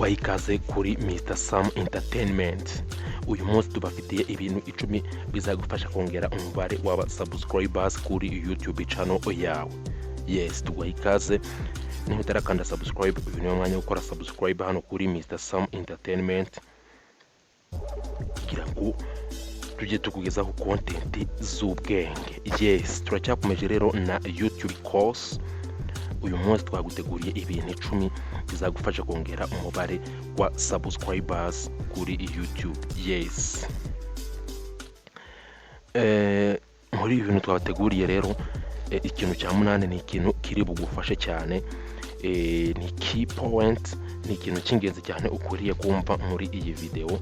tubaha ikaze kuri Mr. Sam Entertainment. Uyu munsi tubafitiye ibintu 10 bizagufasha kongera umubare w'aba subscribers kuri YouTube channel yawe. Yes, tubaha ikaze. Niba utarakanda subscribe, uyu ni umwanya wo gukora subscribe hano kuri Mr. Sam Entertainment kugira ngo tujye tukugezaho content z'ubwenge. Yes, turacyakomeje rero na YouTube course. Uyu munsi twaguteguriye ibintu 10 bizagufasha kongera umubare wa subscribers kuri YouTube. Yes, muri ibintu twabateguriye rero ikintu cya munane ni ikintu kiri bugufashe cyane, ni key point, ni ikintu cy'ingenzi cyane ukwiriye kumva muri iyi video.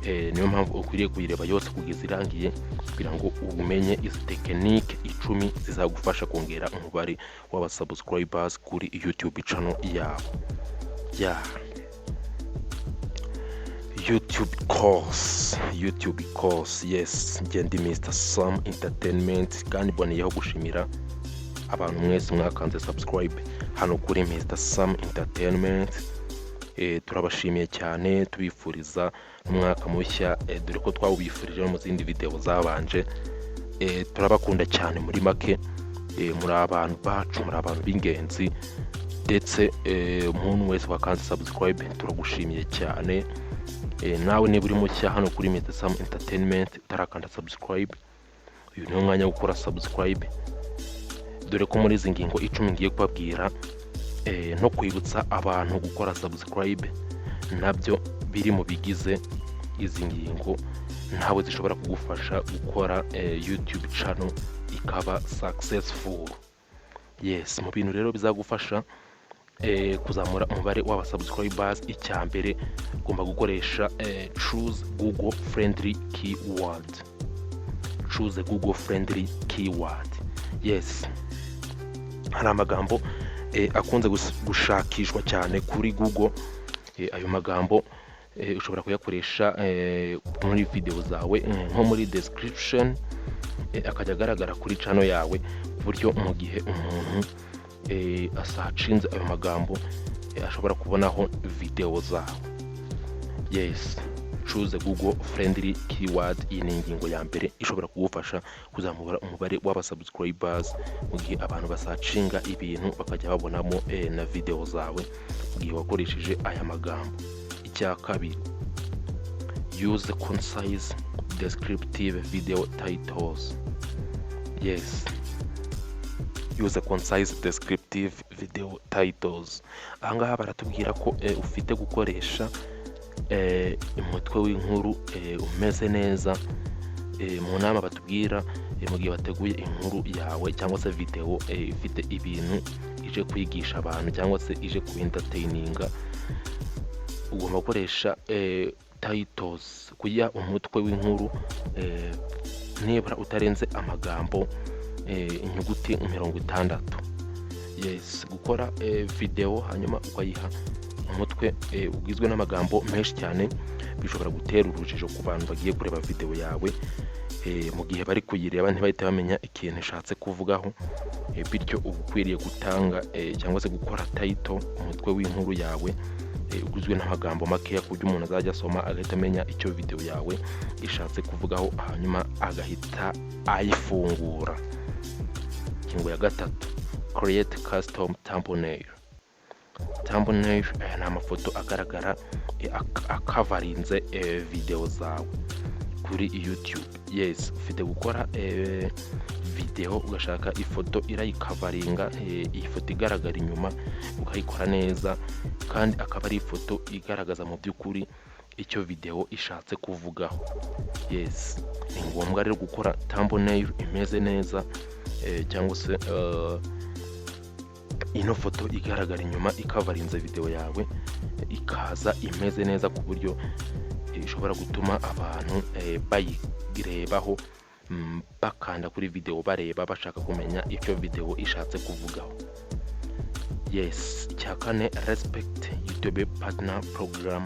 Niyo mpamvu ukwiriye kuyireba yose kugeza irangiye kugira ngo umenye izi technique 10 zizagufasha kongera umubare w'aba subscribers kuri YouTube channel yawe. YouTube course. Yes, ngendi Mr. Sam Entertainment kandi boneyeho gushimira abantu mwese mwakanze subscribe hano kuri Mr. Sam Entertainment. Turabashimiye cyane, tubifuriza umwaka mushya, dore ko twawubifurije mu zindi video zabanje. Turabakunda cyane muri make, muri abantu bacu, muri abantu b'ingenzi, ndetse umuntu wese wakanze subscribe turagushimiye cyane. Nawe niba uri mushya hano kuri Mr. Sam Entertainment utarakanda subscribe, uyu ni umwanya wo gukora subscribe, dore ko muri izi ngingo 10 ngiye kubabwira no kwibutsa abantu gukora subscribe nabyo biri mu bigize izi ngingo, nawe zishobora kugufasha gukora YouTube channel ikaba successful. Yes, mu bintu rero bizagufasha kuzamura umubare w'aba subscribers, icyambere ugomba gukoresha choose Google friendly keyword. Choose a Google friendly keyword. Yes, hari amagambo akunze gushakishwa cyane kuri Google. Ayo magambo ushobora kuyakoresha muri video zawe, nko muri description, akajya agaragara kuri channel yawe, buryo mu gihe umuntu asacinze ayo magambo ashobora kubonaho video zawe. Yes, choose Google friendly keyword. Iyi ni ingingo ya mbere ishobora kugufasha kuzamura umubare w'aba subscribers mu gihe abantu basacinga ibintu bakajya babonamo na video zawe mu gihe wakoresheje aya magambo. Icya kabiri, use concise descriptive video titles. Yes, use concise descriptive video titles. Ahangaha baratubwira ko ufite gukoresha umutwe w'inkuru umeze neza. Mu nama batubwira mu gihe bateguye inkuru yawe cyangwa se video ifite ibintu ije kwigisha abantu cyangwa se ije ku entertaininga, ugomba gukoresha titles kugira umutwe w'inkuru nibura utarenze amagambo inyuguti 60. Yes, gukora video hanyuma ukayiha umutwe ugizwe n'amagambo menshi cyane bishobora gutera urujijo ku bantu bagiye kureba video yawe, mu gihe bari kuyireba ntibahite bamenya ikintu ishatse kuvugaho. Bityo ukwiriye gutanga cyangwa se gukora title, umutwe w'inkuru yawe ugizwe n'amagambo makeya kuburyo umuntu azajya asoma agahita amenya icyo video yawe ishatse kuvugaho, hanyuma agahita ayifungura. Ingingo ya gatatu, create custom thumbnail. Thumbnail ni amafoto agaragara akavarinze video zawe kuri YouTube. Yes, ufite gukora video ugashaka ifoto irayikavaringa, iyi foto igaragara inyuma ukayikora neza, kandi akaba ari ifoto igaragaza mu by'ukuri icyo video ishatse kuvugaho. Yes, ni ngombwa rero gukora thumbnail imeze neza, cyangwa se ino foto igaragara inyuma ikavarinze video yawe ikaza imeze neza ku buryo ishobora gutuma abantu bayirebaho bakanda kuri video bareba bashaka kumenya icyo video ishatse kuvugaho. Yes, icya kane, respect YouTube partner program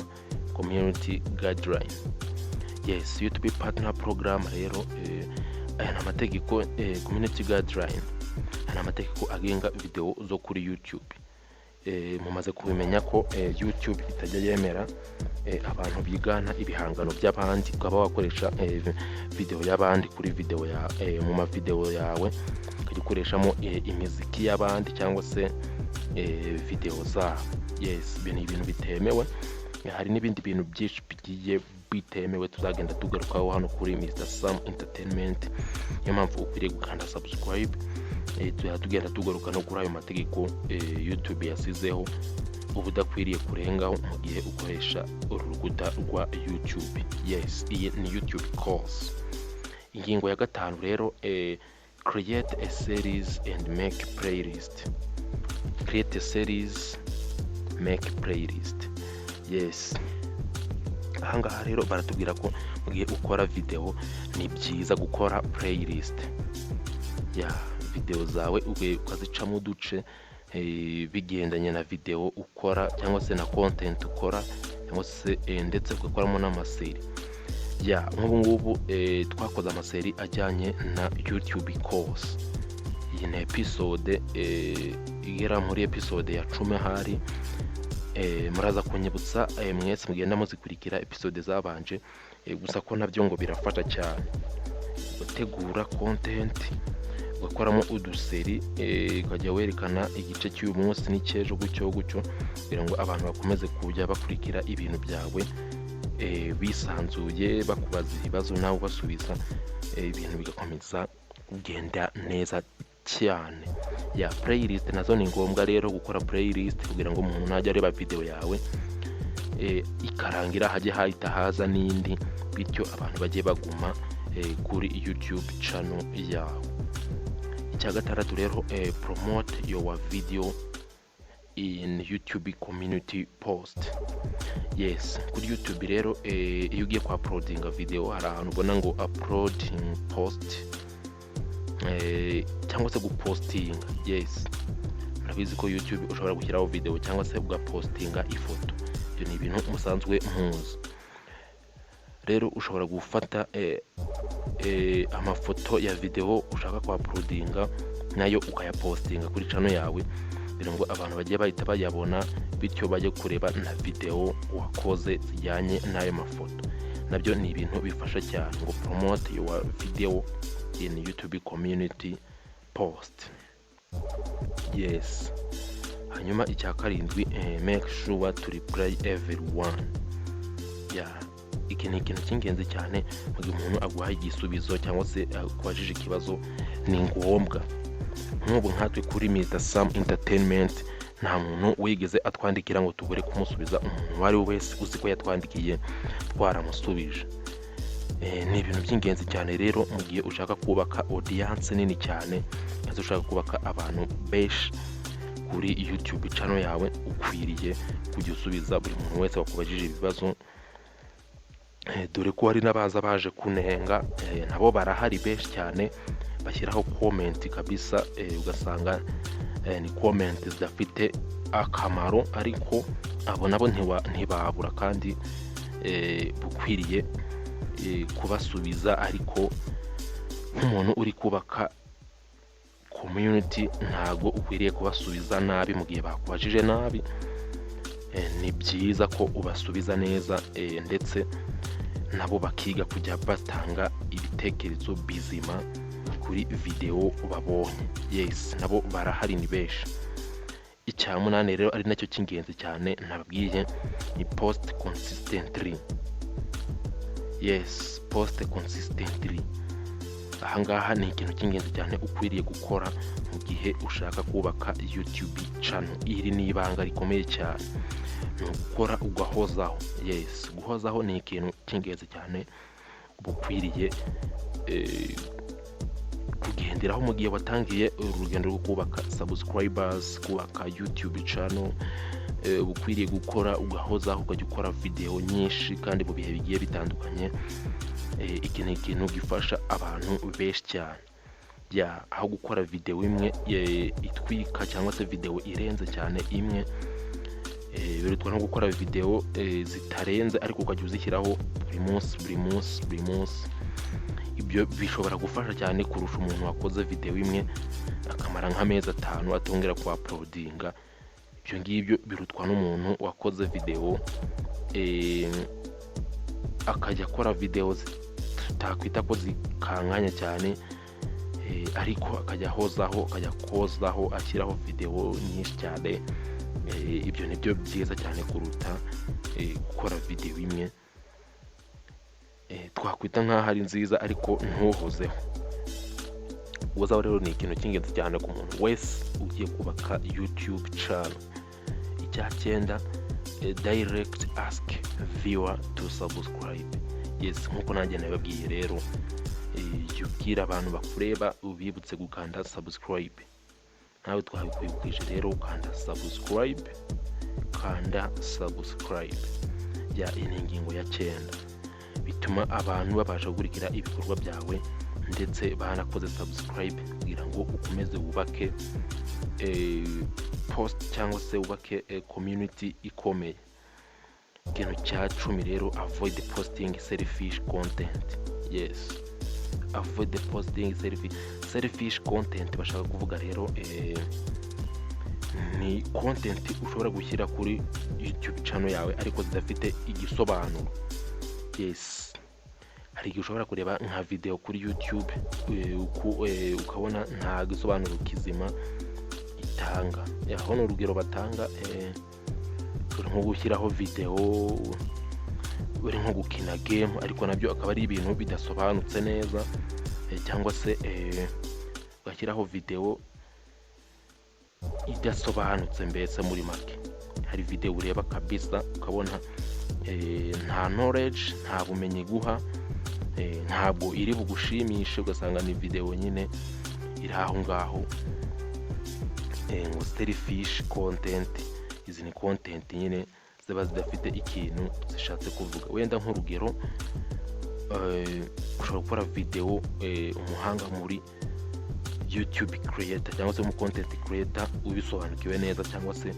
community guideline. Yes, YouTube partner program rero aya ni amategeko community guideline, ni amategeko agenga video zo kuri YouTube. mumaze kubimenya ko YouTube itajya yemera abantu bigana ibihangano by'abandi, ukaba wakoresha video y'abandi kuri video ya mu mavideo yawe, ukajya ukoreshamo imiziki y'abandi cyangwa se video zabo. Yes, ibi ni ibintu bitemewe. Hari n'ibindi bintu byinshi bigiye bitemewe tuzagenda tugarukaho hano kuri Mr Sam Entertainment. Niyo mpamvu ukwiriye gukanda subscribe, tugenda tugaruka no kuri ayo mategeko YouTube yasizeho ubu udakwiriye kurengaho mu gihe ukoresha urukuta rwa YouTube. Yes, iyi ni YouTube course. Ingingo ya 5 rero, create a series and make playlist. Create a series, make playlist. Yes, ahangaha rero baratubwira ko mu gihe ukora video ni byiza gukora playlist ya video zawe, ukazicamo uduce bigendanye na video ukora cyangwa se na content ukora, cyangwa se ndetse ugakoramo n'amaseri. Ya nk'ubu ngubu twakoze amaseri ajyanye na YouTube course. Iyi ni episode igera muri episode ya 10 hari. Muraza kunyibutsa mwese mugenda muzikurikira episode zabanje, gusa ko nabyo ngo birafasha cyane gutegura content, ugakoramo uduseri, ukajya werekana igice cy'uyu munsi n'icyejo gutyo kugira ngo abantu bakomeze kujya bakurikira ibintu byawe bisanzuye, bakubaza ibibazo nawe basubiza, ibintu bigakomeza kugenda neza cyane. Ya playlist nazo ni ngombwa rero gukora playlist kugira ngo umuntu najya areba video yawe ikarangira hajye hahita haza n'indi, bityo abantu bagiye baguma kuri YouTube channel yawe. Icya 6 rero, promote your video in YouTube community post. Yes, kuri YouTube rero iyo ugiye ku uploadinga video hari ahantu ubona ngo uploading post cyangwa se gupostinga. Yes, murabizi ko YouTube ushobora gushyiraho video cyangwa se ugapostinga ifoto. Ibyo ni ibintu musanzwe muzi. Rero ushobora gufata amafoto ya video ushaka ku uploadinga nayo ukayapostinga kuri channel yawe kugira ngo abantu bagiye bahita bayabona, bityo bajye kureba na video wakoze zijyanye n'ayo mafoto. Nabyo ni ibintu bifasha cyane ngo promote your video in YouTube community post. Yes, hanyuma icya 7, make sure to reply everyone. Iki ni ikintu cy'ingenzi cyane mu gihe umuntu aguha igisubizo cyangwa se akubajije ikibazo, ni ngombwa. Nk'ubu nkatwe kuri Mr Sam Entertainment nta muntu wigeze atwandikira ngo tubure kumusubiza. Umuntu wari wese uzi ko yatwandikiye twaramusubije. Ni ibintu by'ingenzi cyane rero mu gihe ushaka kubaka audience nini cyane, cyangwa ushaka kubaka abantu benshi kuri YouTube channel yawe, ukwiriye kujya usubiza buri muntu wese wakubajije ibibazo. Dore ko hari n'abaza baje kunenga, nabo barahari benshi cyane bashyiraho comment kabisa, ugasanga ni comment zidafite akamaro, ariko abo nabo ntibabura kandi bukwiriye kubasubiza. Ariko nk'umuntu uri kubaka community ntago ukwiriye kubasubiza nabi mu gihe bakubajije nabi. Ni byiza ko ubasubiza neza, ndetse nabo bakiga kujya batanga ibitekerezo bizima kuri video babonye. Yes, nabo barahari ni benshi. Icya 8 rero ari nacyo cy'ingenzi cyane nababwiye, ni post consistently. Yes, post consistently. Ahangaha ni ikintu cy'ingenzi cyane ukwiriye gukora mu gihe ushaka kubaka YouTube channel. Iri ni ibanga rikomeye cyane, ni gukora ugahozaho. Yes, guhozaho ni ikintu cy'ingenzi cyane bukwiriye kugenderaho mu gihe watangiye urugendo rwo kubaka subscribers, kubaka YouTube channel. Bukwiriye gukora ugahozaho, ukajya ukora video nyinshi kandi mu bihe bigiye bitandukanye. Iki ni ikintu gifasha abantu benshi cyane. Aho gukora video imwe itwika cyangwa se video irenze cyane imwe, birutwa no gukora video zitarenze ariko ukajya uzishyiraho buri munsi. Ibyo bishobora gufasha cyane kurusha umuntu wakoze video imwe akamara nk'amezi 5 atongera ku uploadinga ibyo ngibyo birutwa n'umuntu wakoze video akajya akora video tutakwita ko zikankanya cyane, ariko akajya kozaho ashyiraho video nyinshi cyane. Ibyo nibyo byiza cyane kuruta gukora video imwe twakwita nk'aho ari nziza ariko ntuhozeho. Guhozaho rero ni ikintu cy'ingenzi cyane ku muntu wese ugiye kubaka YouTube channel. Icya cyenda, direct ask viewer to subscribe. Yes, nkuko nanjye nababwiye rero, ubwira abantu bakureba ubibutse gukanda subscribe. Nawe twabikwibukije rero kanda subscribe. Ya iyi ngingo ya 9 bituma abantu babasha gukurikira ibikorwa byawe ndetse banakoze subscribe kugira ngo ukomeze wubake post cyangwa se wubake community ikomeye. Ikintu cya 10 rero, avoid posting selfish content. Yes, avoid posting selfish content. Bashaka kuvuga rero ni content ushobora gushyira kuri YouTube channel yawe ariko zidafite igisobanuro. Yes, hari igihe ushobora kureba nka video kuri YouTube ukabona nta gisobanuro kizima itanga. Aho ni urugero batanga, uri nko gushyiraho video uri nko gukina game ariko nabyo akaba ari ibintu bidasobanutse neza, cyangwa se ugashyiraho video idasobanutse mbese muri make. Hari video ureba kabisa ukabona nta knowledge, nta bumenyi guha, ntabwo iri bugushimishe, ugasanga ni video nyine iri aho ngaho. Selfish content, izi ni content nyine ziba zidafite ikintu zishatse kuvuga. Wenda nk'urugero, ushobora gukora video umuhanga muri YouTube creator cyangwa se mu content creator ubisobanukiwe neza, cyangwa se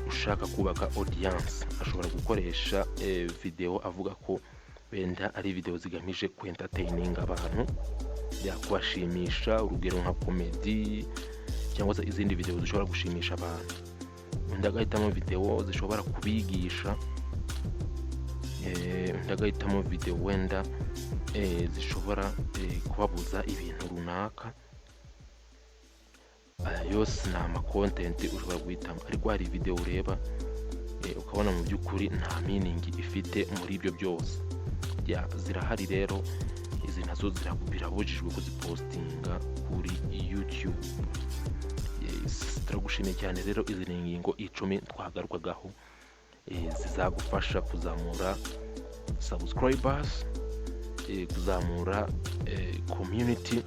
ushaka kubaka audience, ashobora gukoresha video avuga ko wenda ari video zigamije ku entertaining abantu, yakubashimisha. Urugero nka comedy cyangwa se izindi video zishobora gushimisha abantu. Undi agahitamo video zishobora kubigisha, undi agahitamo video wenda zishobora kubabuza ibintu runaka. Yose ni ama content ushobora guhitamo, ariko hari video ureba ukabona mu by'ukuri nta meaning ifite muri ibyo byose. Zirahari rero, izi nazo birabujijwe kuzipostinga kuri YouTube. Yes, turagushimiye cyane rero. Izi ni ingingo 10 twagarukagaho zizagufasha kuzamura subscribers, kuzamura community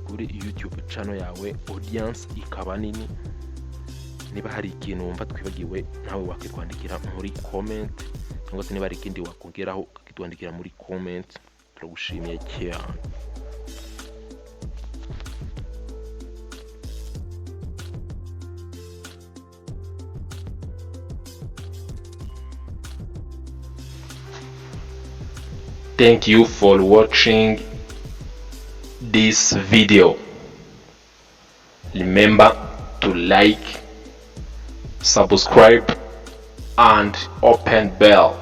kuri YouTube channel yawe, audience ikaba nini. Niba hari ikintu wumva twibagiwe nawe wakitwandikira muri comment, cyangwa se niba hari ikindi wakongeraho ukitwandikira muri comment. Turagushimiye cyane. Thank you for watching this video. Remember to like, subscribe and open bell.